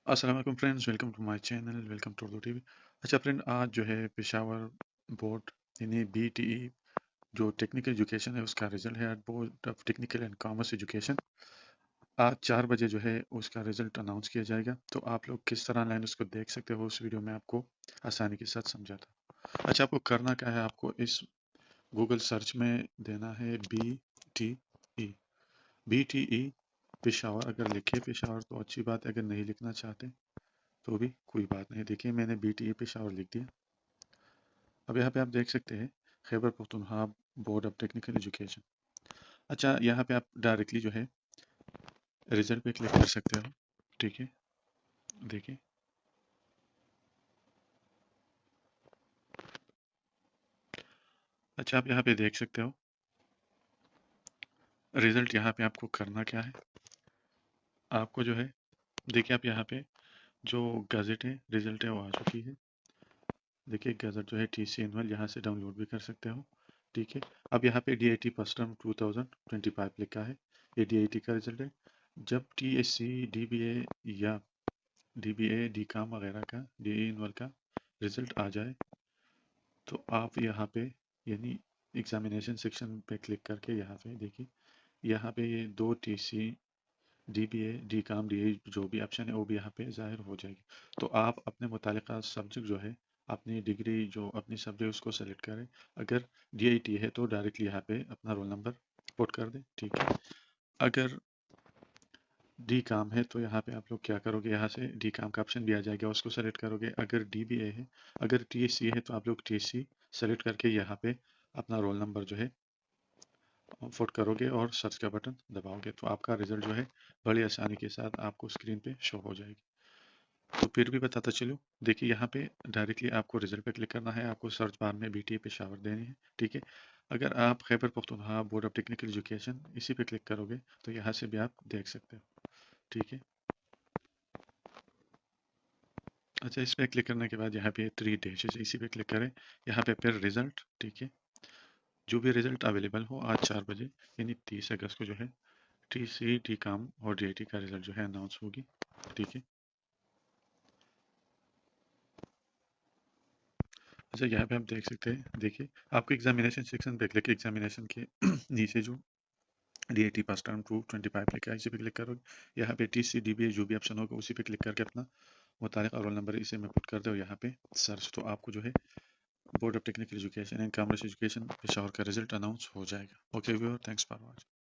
अस्सलाम वालेकुम friends, welcome to my channel, welcome to Urdu TV. अच्छा फ्रेंड, आज जो है पेशावर बोर्ड यानी बीटीई जो टेक्निकल एजुकेशन है उसका रिजल्ट है। Board of technical and commerce education आज 4 बजे जो है उसका रिजल्ट अनाउंस किया जाएगा। तो आप लोग किस तरह लाइन उसको देख सकते हो, उस वीडियो में आपको आसानी के साथ समझाता। अच्छा, आपको करना क्या है, आपको इस गूगल सर्च में देना है बी टी ई पेशावर। अगर लिखे पेशावर तो अच्छी बात है, अगर नहीं लिखना चाहते तो भी कोई बात नहीं। देखिए, मैंने बीटीए पेशावर लिख दिया। अब यहाँ पे आप देख सकते हैं Khyber Pakhtunkhwa board of technical education. अच्छा, यहाँ पे आप डायरेक्टली जो है रिजल्ट पे क्लिक कर सकते हो। ठीक है, देखिए। अच्छा, आप यहाँ पे देख सकते हो रिजल्ट। यहाँ पे आपको करना क्या है, आपको जो है देखिए, आप यहाँ पे जो गजट है, रिजल्ट है वो आ चुकी है। देखिए, गजट जो है TC एनुअल यहाँ से डाउनलोड भी कर सकते हो। ठीक है, अब यहाँ पे DIT फर्स्ट टर्म 2025 लिखा है, ये DIT का रिजल्ट है। जब TSC DBA या DBA DCOM वगैरह का DE इनवल का रिजल्ट आ जाए तो आप यहाँ पे यानी एग्जामिनेशन सेक्शन पे क्लिक करके यहाँ पे देखिए, यहाँ पे ये 2 TC DBA DCOM DE जो भी ऑप्शन है वो भी यहाँ पे जाहिर हो जाएगी। तो आप अपने मुतालिका सब्जेक्ट जो है, अपनी डिग्री जो अपनी सब्जेक्ट उसको सेलेक्ट करें। अगर DIT है तो डायरेक्टली यहाँ पे अपना रोल नंबर पुट कर दें। ठीक है, अगर डी काम है तो यहाँ पे आप लोग क्या करोगे, यहाँ से डी काम का ऑप्शन भी आ जाएगा, उसको सेलेक्ट करोगे। अगर DBA है, अगर TSC है तो आप लोग TSC सेलेक्ट करके यहाँ पे अपना रोल नंबर जो है पुट करोगे और सर्च का बटन दबाओगे तो आपका रिजल्ट जो है बड़ी आसानी के साथ आपको स्क्रीन पे शो हो जाएगी। तो फिर भी बताता चलो, देखिए यहाँ पे डायरेक्टली आपको रिजल्ट पे क्लिक करना है, आपको सर्च बार में BTA पेशावर देनी है। ठीक है, अगर आप Khyber Pakhtunkhwa board of technical education इसी पे क्लिक करोगे तो यहाँ से भी आप देख सकते हो। ठीक है, अच्छा, इस पे क्लिक करने के बाद यहाँ पे 3 डैशेस, इसी पे क्लिक करें। यहाँ पे फिर रिजल्ट। ठीक है, जो भी रिजल्ट अवेलेबल हो आज 4 बजे यानी 30 अगस्त को जो है TC TCOM और DIT का रिजल्ट जो है अनाउंस होगी। ठीक है, अच्छा, यहाँ पे आप देख सकते हैं। देखिए, आपको एग्जामिनेशन सेक्शन पे क्लिक, एग्जामिनेशन के नीचे जो DIT पास टर्म 225 लिखा है इसी पे क्लिक करोगे। यहाँ पे TC DBA जो भी ऑप्शन होगा उसी पे क्लिक करके अपना मुतालिका रोल नंबर इसे में पुट कर दो यहाँ पे सर्च, तो आपको जो है board of technical education and commerce education Peshawar का रिजल्ट अनाउंस हो जाएगा। Okay viewer, thanks for watching.